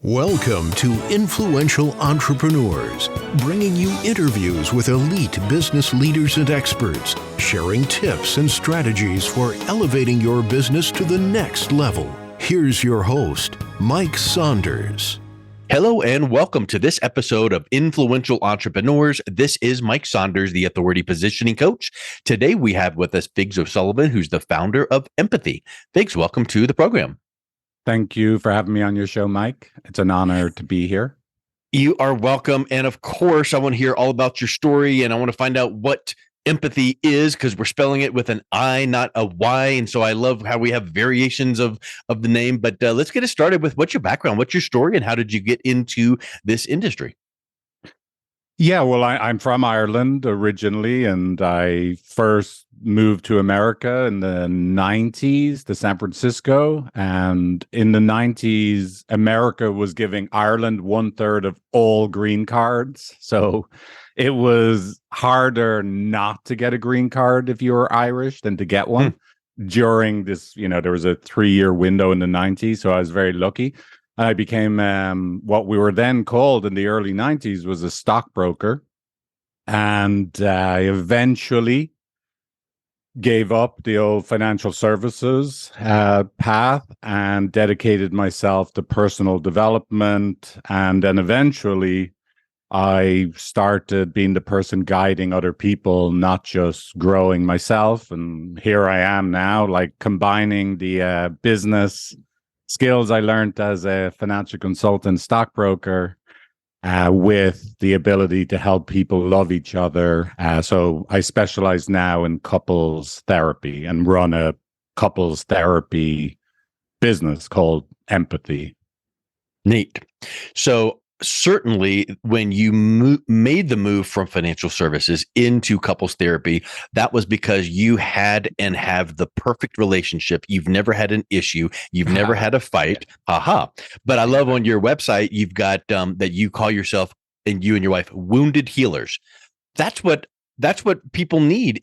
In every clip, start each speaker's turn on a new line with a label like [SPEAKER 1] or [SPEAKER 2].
[SPEAKER 1] Welcome to Influential Entrepreneurs, bringing you interviews with elite business leaders and experts, sharing tips and strategies for elevating your business to the next level. Here's your host, Mike Saunders.
[SPEAKER 2] Hello and welcome to this episode of Influential Entrepreneurs. This is Mike Saunders, the Authority Positioning Coach. Today we have with us Figsall, who's the founder of Empathi. Figs, welcome to the program.
[SPEAKER 3] Thank you for having me on your show, Mike. It's an honor to be here.
[SPEAKER 2] You are welcome. And of course, I want to hear all about your story, and I want to find out what empathy is, because we're spelling it with an I, not a Y. And so I love how we have variations of the name. But let's get it started with what's your background, what's your story, and how did you get into this industry?
[SPEAKER 3] Yeah, well, I'm from Ireland originally, and I first moved to America in the 90s to San Francisco. And in the 90s, America was giving Ireland 1/3 of all green cards. So it was harder not to get a green card if you were Irish than to get one. During this, there was a 3-year window in the 90s. So I was very lucky. I became what we were then called in the early 90s was a stockbroker. And I eventually gave up the old financial services path and dedicated myself to personal development. And then eventually I started being the person guiding other people, not just growing myself. And here I am now, like combining the business skills I learned as a financial consultant, stockbroker, with the ability to help people love each other. So I specialize now in couples therapy and run a couples therapy business called Empathi.
[SPEAKER 2] Neat. So certainly when you made the move from financial services into couples therapy, that was because you had and have the perfect relationship. You've never had an issue. You've never had a fight. But I love on your website, you've got that you call yourself, and you and your wife, wounded healers. That's what people need.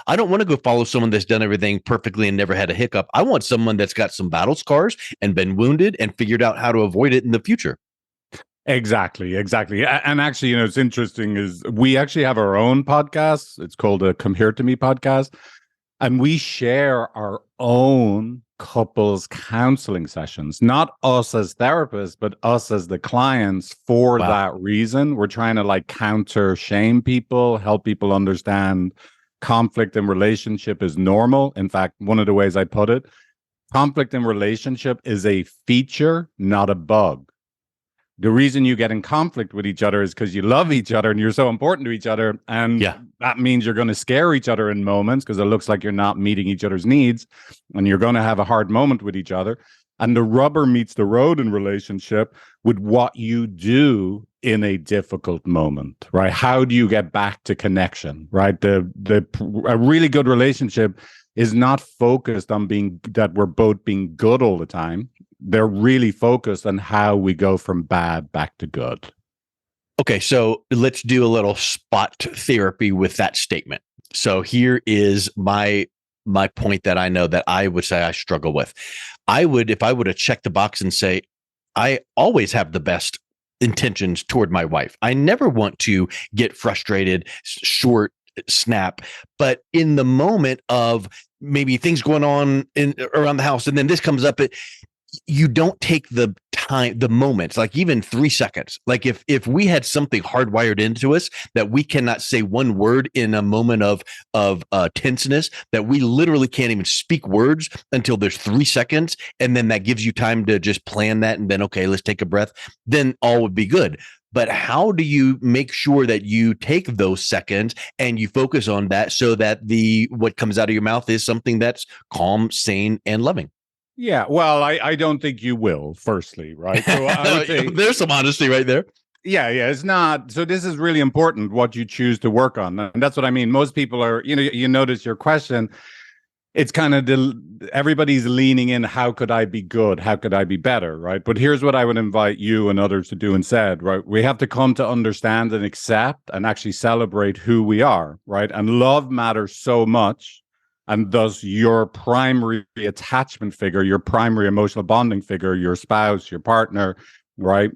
[SPEAKER 2] I don't want to go follow someone that's done everything perfectly and never had a hiccup. I want someone that's got some battle scars and been wounded and figured out how to avoid it in the future.
[SPEAKER 3] Exactly. And actually, it's interesting is we actually have our own podcast. It's called a Come Here to Me podcast. And we share our own couples counseling sessions, not us as therapists, but us as the clients for that reason. We're trying to counter shame people, help people understand conflict in relationship is normal. In fact, one of the ways I put it, conflict in relationship is a feature, not a bug. The reason you get in conflict with each other is because you love each other and you're so important to each other. And that means you're going to scare each other in moments because it looks like you're not meeting each other's needs, and you're going to have a hard moment with each other. And the rubber meets the road in relationship with what you do in a difficult moment, right? How do you get back to connection, right? A really good relationship is not focused on that we're both being good all the time. They're really focused on how we go from bad back to good.
[SPEAKER 2] Okay, so let's do a little spot therapy with that statement. So here is my point that I know that I would say I struggle with. If I would have checked the box and say, I always have the best intentions toward my wife. I never want to get frustrated, short snap, but in the moment of maybe things going on around the house, and then this comes up, you don't take the time, the moments, like even 3 seconds. Like if we had something hardwired into us that we cannot say one word in a moment of tenseness, that we literally can't even speak words until there's 3 seconds, and then that gives you time to just plan that, and then okay, let's take a breath, then all would be good. But how do you make sure that you take those seconds and you focus on that so that what comes out of your mouth is something that's calm, sane, and loving?
[SPEAKER 3] Yeah, well, I don't think you will, firstly, right? So I would say,
[SPEAKER 2] there's some honesty right there.
[SPEAKER 3] Yeah, it's not. So this is really important, what you choose to work on. And that's what I mean. Most people are, you notice your question, it's kind of everybody's leaning in, how could I be good? How could I be better, right? But here's what I would invite you and others to do instead, right? We have to come to understand and accept and actually celebrate who we are, right? And love matters so much. And thus your primary attachment figure, your primary emotional bonding figure, your spouse, your partner, right?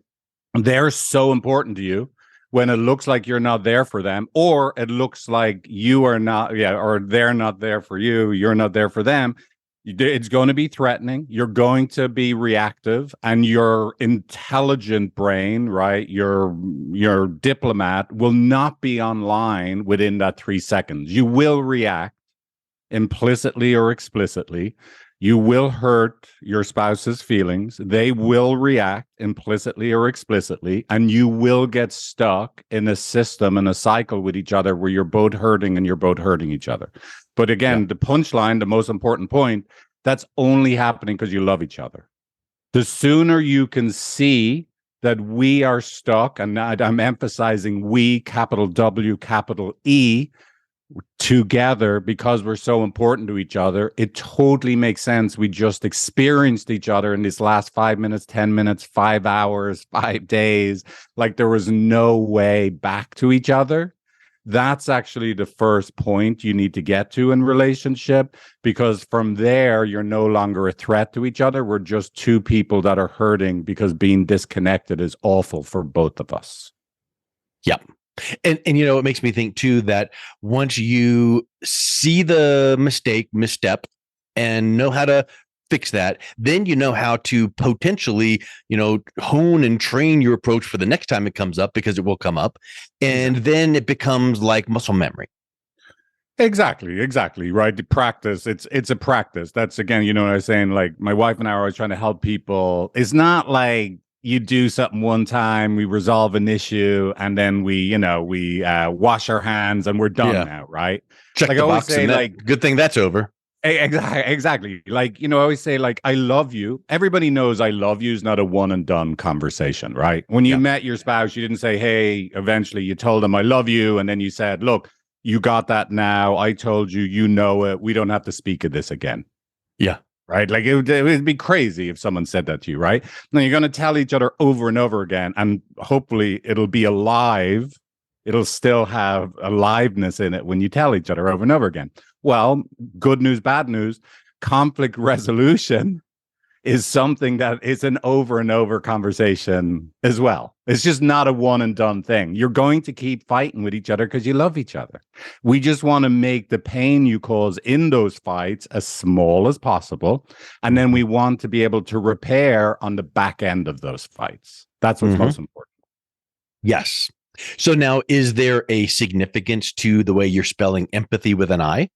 [SPEAKER 3] They're so important to you when it looks like you're not there for them, or it looks like you are not, or they're not there for you, you're not there for them. It's going to be threatening. You're going to be reactive, and your intelligent brain, right? Your diplomat will not be online within that 3 seconds. You will react implicitly or explicitly. You will hurt your spouse's feelings. They will react implicitly or explicitly, and you will get stuck in a system and a cycle with each other where you're both hurting and you're both hurting each other. But again, the punchline, the most important point, that's only happening because you love each other. The sooner you can see that we are stuck, and I'm emphasizing we, capital W, capital E, together because we're so important to each other, it totally makes sense. We just experienced each other in these last 5 minutes, 10 minutes, 5 hours, 5 days, like there was no way back to each other. That's actually the first point you need to get to in relationship, because from there, you're no longer a threat to each other. We're just two people that are hurting because being disconnected is awful for both of us.
[SPEAKER 2] Yeah. And it makes me think too that once you see the misstep and know how to fix that, then you know how to potentially, hone and train your approach for the next time it comes up, because it will come up. And then it becomes like muscle memory.
[SPEAKER 3] Exactly. Right. The practice. It's a practice. That's, again, what I was saying, like my wife and I are always trying to help people. It's not like you do something one time, we resolve an issue, and then we wash our hands and we're done now, right?
[SPEAKER 2] Check
[SPEAKER 3] like
[SPEAKER 2] the
[SPEAKER 3] I always
[SPEAKER 2] box
[SPEAKER 3] say,
[SPEAKER 2] and
[SPEAKER 3] like,
[SPEAKER 2] good thing that's over.
[SPEAKER 3] Exactly. Like, I always say, like, I love you. Everybody knows I love you is not a one and done conversation, right? When you met your spouse, you didn't say, hey, eventually you told them I love you. And then you said, look, you got that now. I told you, you know it. We don't have to speak of this again.
[SPEAKER 2] Yeah.
[SPEAKER 3] Right. Like it would be crazy if someone said that to you. Right. Now you're going to tell each other over and over again, and hopefully it'll be alive. It'll still have aliveness in it when you tell each other over and over again. Well, good news, bad news, conflict resolution is something that is an over and over conversation as well. It's just not a one and done thing. You're going to keep fighting with each other because you love each other. We just want to make the pain you cause in those fights as small as possible. And then we want to be able to repair on the back end of those fights. That's what's most important.
[SPEAKER 2] Yes. So now, is there a significance to the way you're spelling empathy with an I?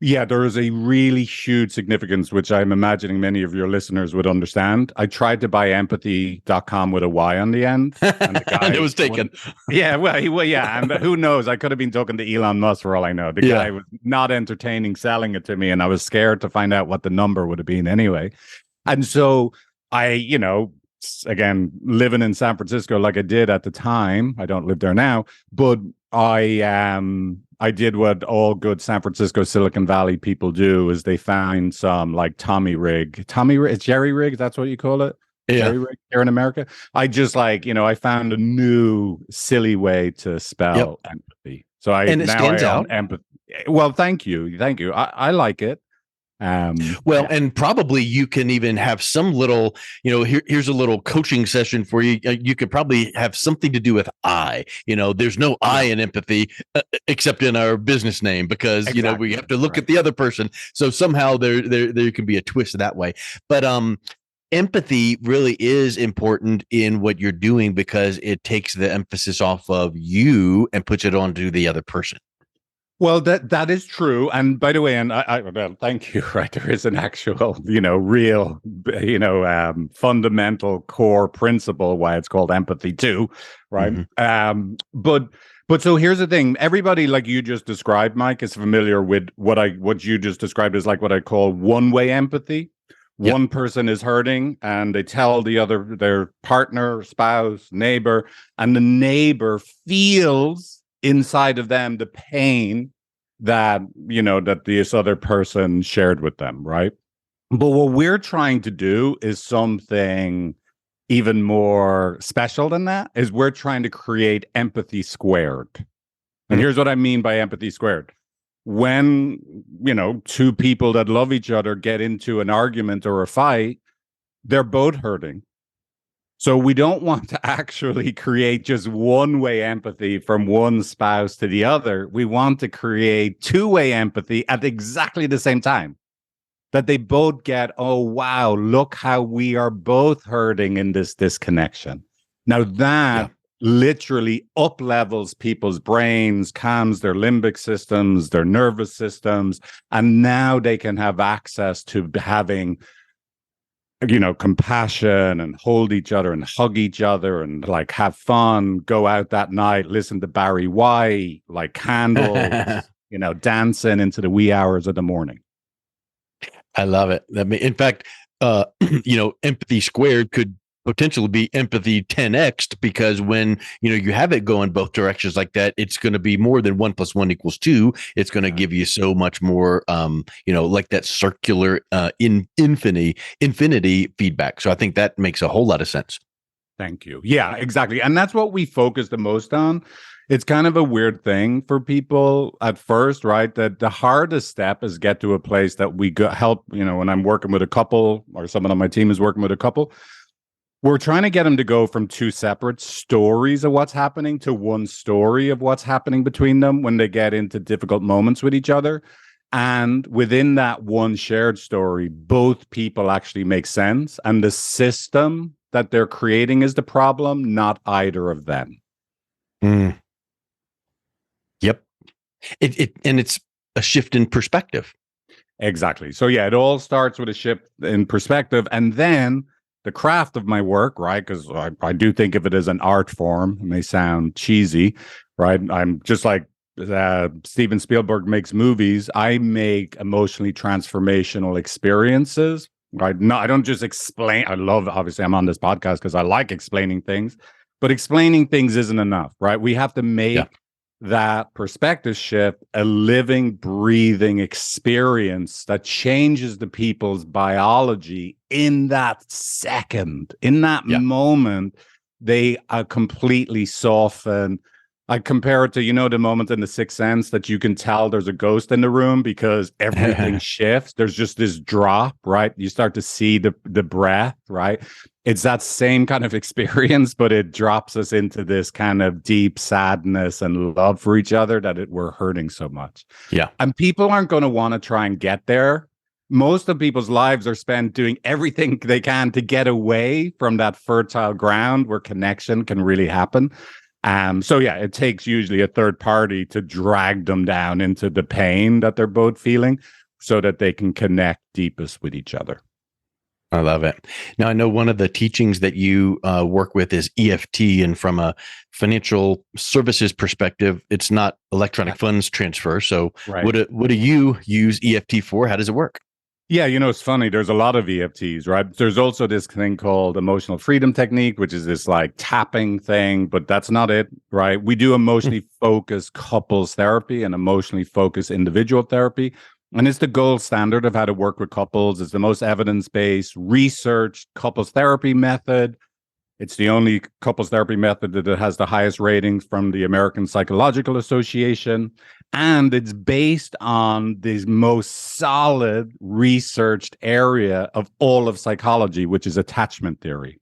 [SPEAKER 3] Yeah, there is a really huge significance, which I'm imagining many of your listeners would understand. I tried to buy empathy.com with a Y on the end. And the guy
[SPEAKER 2] and it was taken.
[SPEAKER 3] And who knows? I could have been talking to Elon Musk for all I know. The guy was not entertaining selling it to me, and I was scared to find out what the number would have been anyway. And so I, again, living in San Francisco like I did at the time, I don't live there now, but I did what all good San Francisco Silicon Valley people do, is they find some like Tommy rig, it's Jerry rig. That's what you call it. Jerry rig here in America. I just I found a new silly way to spell empathy. So
[SPEAKER 2] it stands out.
[SPEAKER 3] Empathy. Well, thank you. I like it.
[SPEAKER 2] And probably you can even have some little, here's a little coaching session for you. You could probably have something to do with I. There's no I in empathy except in our business name, because we have to look at the other person. So somehow there can be a twist that way. But empathy really is important in what you're doing, because it takes the emphasis off of you and puts it onto the other person.
[SPEAKER 3] Well, that is true. And by the way, and well, thank you. Right, there is an actual, real, fundamental core principle why it's called empathy too, right? But so here's the thing: everybody, like you just described, Mike, is familiar with what you just described as like what I call one-way empathy. Yep. One person is hurting, and they tell the other, their partner, spouse, neighbor, and the neighbor feels inside of them the pain that that this other person shared with them, right? But what we're trying to do is something even more special than that. Is we're trying to create empathy squared. And here's what I mean by empathy squared. When two people that love each other get into an argument or a fight, they're both hurting. So we don't want to actually create just one-way empathy from one spouse to the other. We want to create two-way empathy at exactly the same time. That they both get, oh, wow, look how we are both hurting in this disconnection. Now that literally up-levels people's brains, calms their limbic systems, their nervous systems, and now they can have access to having, compassion and hold each other and hug each other and like have fun, go out that night, listen to Barry White, like candles, dancing into the wee hours of the morning.
[SPEAKER 2] I love it. In fact, empathy squared could potentially be empathy 10x, because when you have it going both directions like that, it's going to be more than 1 + 1 = 2. It's going to give you so much more, like that circular infinity feedback. So I think that makes a whole lot of sense.
[SPEAKER 3] Thank you. Yeah, exactly. And that's what we focus the most on. It's kind of a weird thing for people at first, right? That the hardest step is get to a place that we help, when I'm working with a couple or someone on my team is working with a couple, we're trying to get them to go from two separate stories of what's happening to one story of what's happening between them when they get into difficult moments with each other. And within that one shared story, both people actually make sense. And the system that they're creating is the problem, not either of them.
[SPEAKER 2] Mm. Yep. And it's a shift in perspective.
[SPEAKER 3] Exactly. So yeah, it all starts with a shift in perspective, and then the craft of my work, right? Because I do think of it as an art form. It may sound cheesy, right? I'm just like Steven Spielberg makes movies. I make emotionally transformational experiences, right? No, I don't just explain. Obviously, I'm on this podcast because I like explaining things, but explaining things isn't enough, right? We have to make that perspective shift a living, breathing experience that changes the people's biology in that second, in that moment. They are completely soften. I compare it to, the moment in The Sixth Sense that you can tell there's a ghost in the room because everything shifts. There's just this drop, right? You start to see the breath, right? It's that same kind of experience, but it drops us into this kind of deep sadness and love for each other that we're hurting so much.
[SPEAKER 2] Yeah.
[SPEAKER 3] And people aren't going to want to try and get there. Most of people's lives are spent doing everything they can to get away from that fertile ground where connection can really happen. So yeah, it takes usually a third party to drag them down into the pain that they're both feeling so that they can connect deepest with each other.
[SPEAKER 2] I love it. Now, I know one of the teachings that you work with is EFT, and from a financial services perspective, it's not electronic funds transfer. So what do you use EFT for? How does it work?
[SPEAKER 3] Yeah, it's funny. There's a lot of EFTs, right? There's also this thing called emotional freedom technique, which is this like tapping thing, but that's not it, right? We do emotionally focused couples therapy and emotionally focused individual therapy. And it's the gold standard of how to work with couples. It's the most evidence-based, researched couples therapy method. It's the only couples therapy method that has the highest ratings from the American Psychological Association. And it's based on the most solid researched area of all of psychology, which is attachment theory.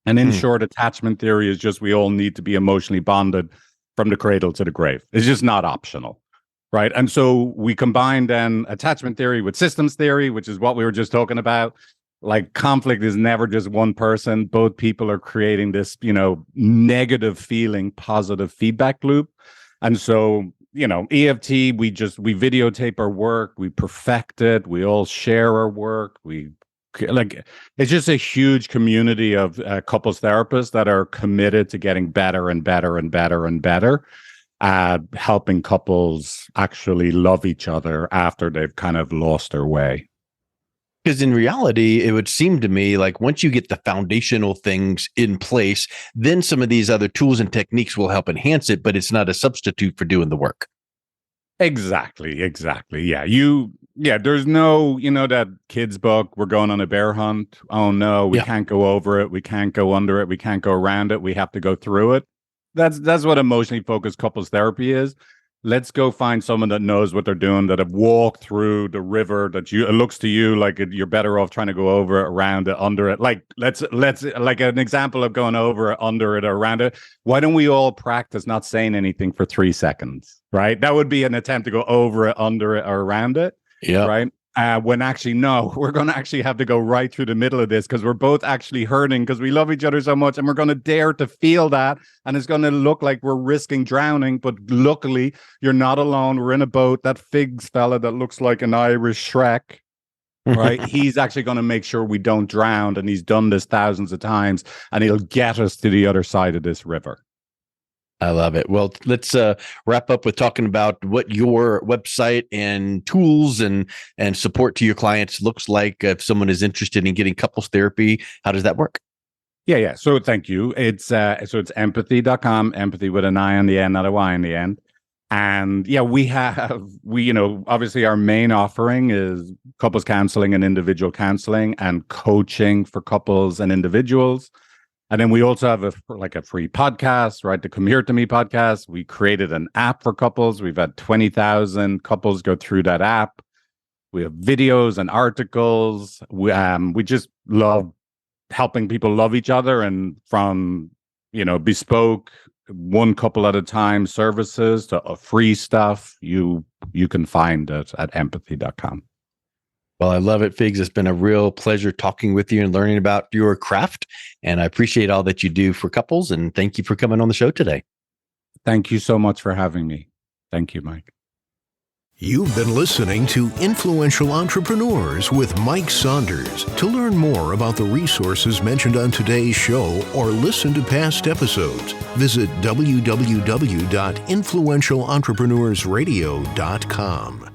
[SPEAKER 3] And in short, attachment theory is just we all need to be emotionally bonded from the cradle to the grave. It's just not optional. Right. And so we combine then attachment theory with systems theory, which is what we were just talking about. Like conflict is never just one person. Both people are creating this, negative feeling, positive feedback loop. And so, EFT, we videotape our work, we perfect it, we all share our work. It's just a huge community of couples therapists that are committed to getting better and better and better and better. Helping couples actually love each other after they've kind of lost their way.
[SPEAKER 2] Because in reality, it would seem to me like once you get the foundational things in place, then some of these other tools and techniques will help enhance it, but it's not a substitute for doing the work.
[SPEAKER 3] Exactly. Yeah. There's no, that kids book, we're going on a bear hunt. Oh no, we can't go over it. We can't go under it. We can't go around it. We have to go through it. That's what emotionally focused couples therapy is. let's go find someone that knows what they're doing, that have walked through the river, that it looks to you like you're better off trying to go over it, around it, under it. Like let's like an example of going over it, under it, or around it. Why don't we all practice not saying anything for 3 seconds, right? That would be an attempt to go over it, under it, or around it.
[SPEAKER 2] Yeah.
[SPEAKER 3] Right. When actually, no, we're going to actually have to go right through the middle of this, because we're both actually hurting because we love each other so much, and we're going to dare to feel that. And it's going to look like we're risking drowning. But luckily, you're not alone. We're in a boat. That Figs fella that looks like an Irish Shrek, right? He's actually going to make sure we don't drown. And he's done this thousands of times, and he'll get us to the other side of this river.
[SPEAKER 2] I love it. Well, let's wrap up with talking about what your website and tools and support to your clients looks like. If someone is interested in getting couples therapy, how does that work?
[SPEAKER 3] Yeah. So thank you. It's empathy.com, empathy with an I on the end, not a Y on the end. And yeah, we obviously our main offering is couples counseling and individual counseling and coaching for couples and individuals. And then we also have a free podcast, right? The Come Here to Me podcast. We created an app for couples. We've had 20,000 couples go through that app. We have videos and articles. We just love helping people love each other, and from, bespoke one couple at a time services to free stuff. You can find it at empathy.com.
[SPEAKER 2] Well, I love it, Figs. It's been a real pleasure talking with you and learning about your craft. And I appreciate all that you do for couples. And thank you for coming on the show today.
[SPEAKER 3] Thank you so much for having me. Thank you, Mike.
[SPEAKER 1] You've been listening to Influential Entrepreneurs with Mike Saunders. To learn more about the resources mentioned on today's show or listen to past episodes, visit www.influentialentrepreneurssradio.com.